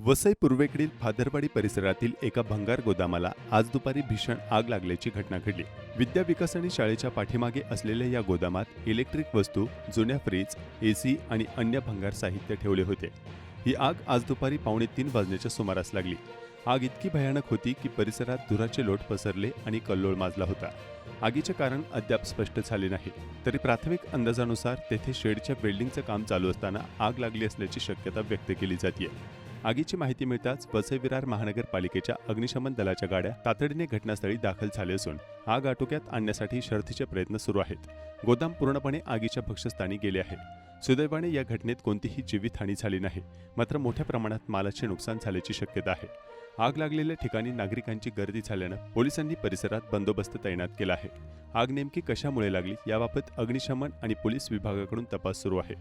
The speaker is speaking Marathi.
वसई पूर्वेकडील भादरवाडी परिसरातील एका भंगार गोदामाला आज दुपारी भीषण आग लागल्याची घटना घडली। विद्या विकास आणि शाळेच्या पाठीमागे असलेल्या या गोदामात इलेक्ट्रिक वस्तू, जुन्या फ्रीज, एसी आणि अन्य भंगार साहित्य ठेवले होते। ही आग आज दुपारी 2:45 वाजण्याच्या सुमारास लागली। आग इतकी भयानक होती की परिसरात धुराचे लोट पसरले आणि कल्लोळ माजला होता। आगीचे कारण अद्याप स्पष्ट झाले नाही, तरी प्राथमिक अंदाजानुसार तेथे शेडच्या वेल्डिंगचं काम चालू असताना आग लागली असल्याची शक्यता व्यक्त केली जाते। आगीची माहिती मिळताच वसई विरार महानगरपालिकेच्या अग्निशमन दलाच्या गाड्या तातडीने घटनास्थळी दाखल झाले असून आग आटोक्यात आणण्यासाठी शर्थीचे प्रयत्न सुरू आहेत। गोदाम पूर्णपणे आगीच्या भक्षस्थानी गेले आहे। सुदैवाने या घटनेत कोणतीही जीवितहानी झाली नाही, मात्र मोठ्या प्रमाणात मालाचे नुकसान झाल्याची शक्यता आहे। आग लागलेल्या ठिकाणी नागरिकांची गर्दी झाल्यानं पोलिसांनी परिसरात बंदोबस्त तैनात केला आहे। आग नेमकी कशामुळे लागली याबाबत अग्निशमन आणि पोलीस विभागाकडून तपास सुरू आहे।